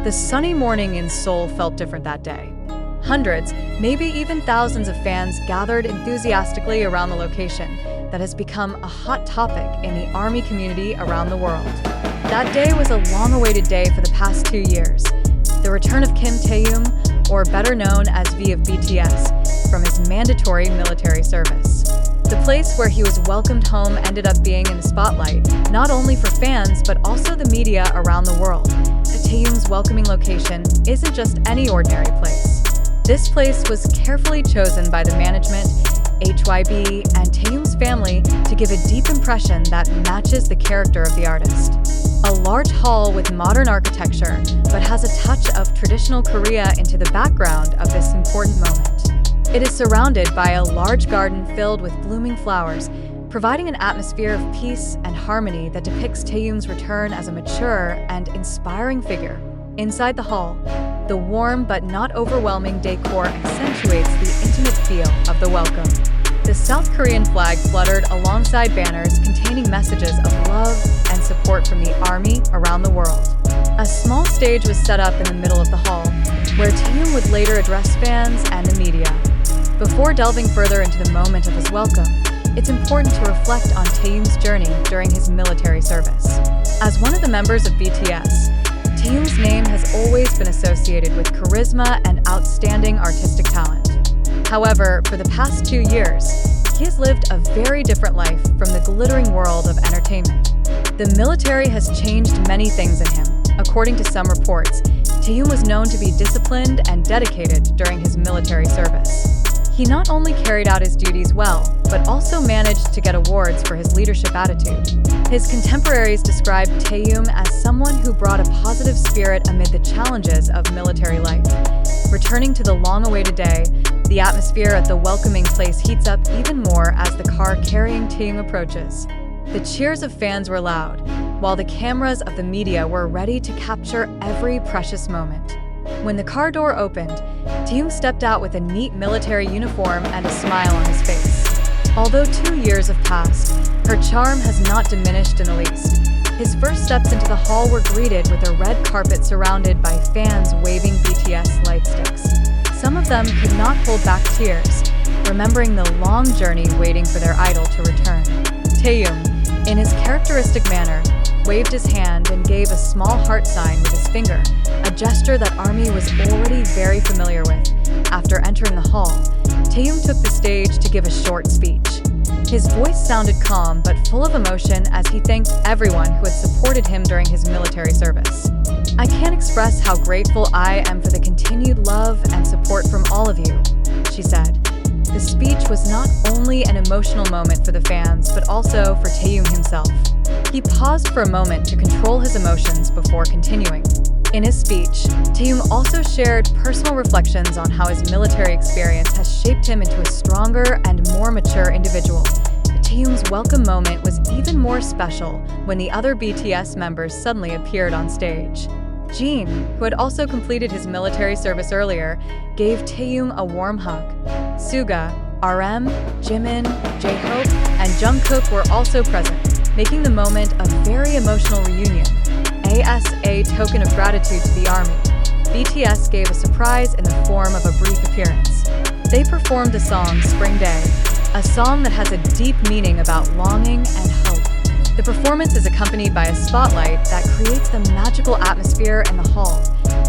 The sunny morning in Seoul felt different that day. Hundreds, maybe even thousands of fans gathered enthusiastically around the location that has become a hot topic in the ARMY community around the world. That day was a long-awaited day for the past 2 years. The return of Kim Taehyung, or better known as V of BTS, from his mandatory military service. The place where he was welcomed home ended up being in the spotlight, not only for fans but also the media around the world. Taehyung's welcoming location isn't just any ordinary place. This place was carefully chosen by the management, HYB, and Taehyung's family to give a deep impression that matches the character of the artist. A large hall with modern architecture, but has a touch of traditional Korea into the background of this important moment. It is surrounded by a large garden filled with blooming flowers, providing an atmosphere of peace and harmony that depicts Taehyung's return as a mature and inspiring figure. Inside the hall, the warm but not overwhelming decor accentuates the intimate feel of the welcome. The South Korean flag fluttered alongside banners containing messages of love and support from the ARMY around the world. A small stage was set up in the middle of the hall, where Taehyung would later address fans and the media. Before delving further into the moment of his welcome, it's important to reflect on Taehyung's journey during his military service. As one of the members of BTS, Taehyung's name has always been associated with charisma and outstanding artistic talent. However, for the past 2 years, he has lived a very different life from the glittering world of entertainment. The military has changed many things in him. According to some reports, Taehyung was known to be disciplined and dedicated during his military service. He not only carried out his duties well, but also managed to get awards for his leadership attitude. His contemporaries described Taehyung as someone who brought a positive spirit amid the challenges of military life. Returning to the long-awaited day, the atmosphere at the welcoming place heats up even more as the car carrying Taehyung approaches. The cheers of fans were loud, while the cameras of the media were ready to capture every precious moment. When the car door opened, Taehyung stepped out with a neat military uniform and a smile on his face. Although 2 years have passed, her charm has not diminished in the least. His first steps into the hall were greeted with a red carpet surrounded by fans waving BTS light sticks. Some of them could not hold back tears, remembering the long journey waiting for their idol to return. Taehyung, in his characteristic manner, waved his hand and gave a small heart sign with his finger, a gesture that ARMY was already very familiar with. After entering the hall, Taehyung took the stage to give a short speech. His voice sounded calm but full of emotion as he thanked everyone who had supported him during his military service. "I can't express how grateful I am for the continued love and support from all of you," she said. The speech was not only an emotional moment for the fans, but also for Taehyung himself. He paused for a moment to control his emotions before continuing. In his speech, Taehyung also shared personal reflections on how his military experience has shaped him into a stronger and more mature individual. Taehyung's welcome moment was even more special when the other BTS members suddenly appeared on stage. Jin, who had also completed his military service earlier, gave Taehyung a warm hug. Suga, RM, Jimin, J-Hope, and Jungkook were also present, making the moment a very emotional reunion. As a token of gratitude to the ARMY, BTS gave a surprise in the form of a brief appearance. They performed the song Spring Day, a song that has a deep meaning about longing and hope. The performance is accompanied by a spotlight that creates the magical atmosphere in the hall.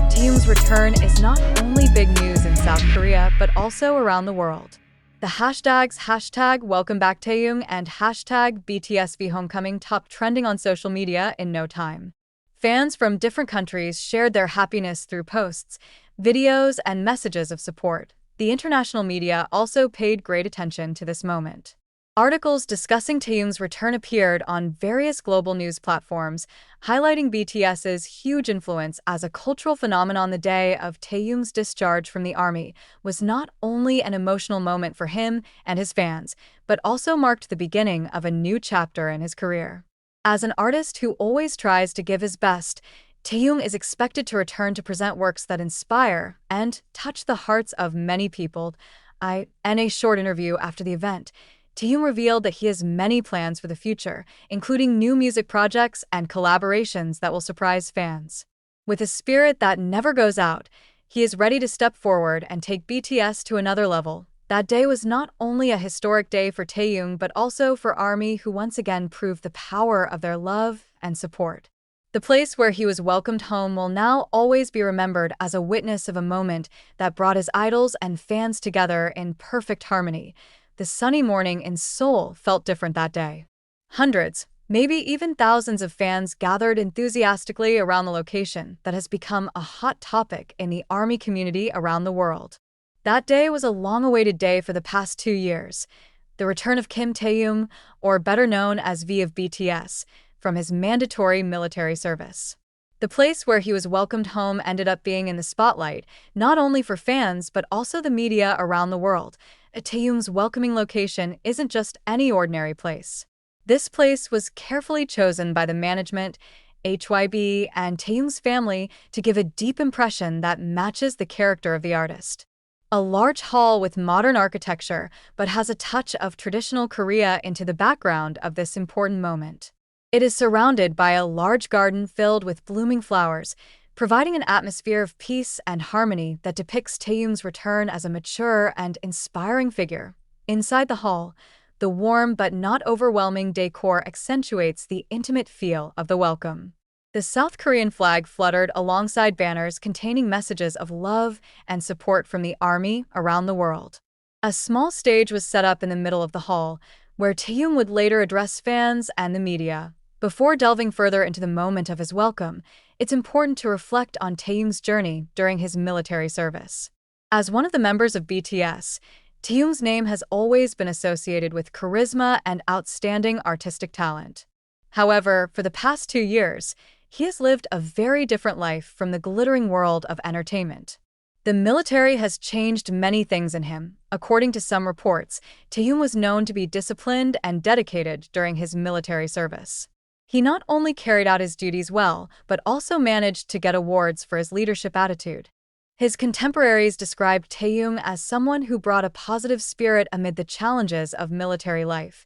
Taehyung's return is not only big news in South Korea, but also around the world. The hashtags #WelcomeBackTaehyung and #BTSVHomecoming topped trending on social media in no time. Fans from different countries shared their happiness through posts, videos, and messages of support. The international media also paid great attention to this moment. Articles discussing Taehyung's return appeared on various global news platforms, highlighting BTS's huge influence as a cultural phenomenon. The day of Taehyung's discharge from the ARMY was not only an emotional moment for him and his fans, but also marked the beginning of a new chapter in his career. As an artist who always tries to give his best, Taehyung is expected to return to present works that inspire and touch the hearts of many people. In a short interview after the event, Taehyung revealed that he has many plans for the future, including new music projects and collaborations that will surprise fans. With a spirit that never goes out, he is ready to step forward and take BTS to another level. That day was not only a historic day for Taehyung but also for ARMY, who once again proved the power of their love and support. The place where he was welcomed home will now always be remembered as a witness of a moment that brought his idols and fans together in perfect harmony. The sunny morning in Seoul felt different that day. Hundreds, maybe even thousands of fans gathered enthusiastically around the location that has become a hot topic in the ARMY community around the world. That day was a long-awaited day for the past 2 years. The return of Kim Taehyung, or better known as V of BTS, from his mandatory military service. The place where he was welcomed home ended up being in the spotlight, not only for fans but also the media around the world. Taehyung's welcoming location isn't just any ordinary place. This place was carefully chosen by the management, HYB, and Taehyung's family to give a deep impression that matches the character of the artist. A large hall with modern architecture, but has a touch of traditional Korea into the background of this important moment. It is surrounded by a large garden filled with blooming flowers, providing an atmosphere of peace and harmony that depicts Taehyung's return as a mature and inspiring figure. Inside the hall, the warm but not overwhelming decor accentuates the intimate feel of the welcome. The South Korean flag fluttered alongside banners containing messages of love and support from the ARMY around the world. A small stage was set up in the middle of the hall, where Taehyung would later address fans and the media. Before delving further into the moment of his welcome, it's important to reflect on Taehyung's journey during his military service. As one of the members of BTS, Taehyung's name has always been associated with charisma and outstanding artistic talent. However, for the past 2 years, he has lived a very different life from the glittering world of entertainment. The military has changed many things in him. According to some reports, Taehyung was known to be disciplined and dedicated during his military service. He not only carried out his duties well, but also managed to get awards for his leadership attitude. His contemporaries described Taehyung as someone who brought a positive spirit amid the challenges of military life.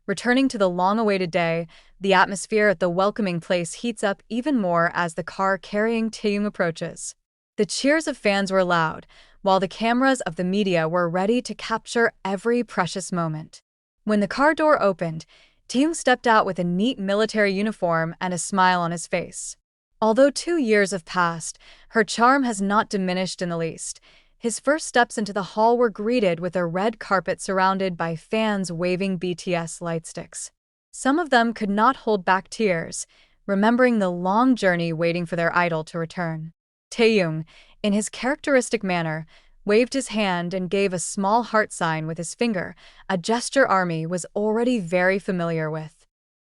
Returning to the long-awaited day, the atmosphere at the welcoming place heats up even more as the car carrying Taehyung approaches. The cheers of fans were loud, while the cameras of the media were ready to capture every precious moment. When the car door opened, Taehyung stepped out with a neat military uniform and a smile on his face. Although 2 years have passed, her charm has not diminished in the least. His first steps into the hall were greeted with a red carpet surrounded by fans waving BTS lightsticks. Some of them could not hold back tears, remembering the long journey waiting for their idol to return. Taehyung, in his characteristic manner, waved his hand and gave a small heart sign with his finger, a gesture ARMY was already very familiar with.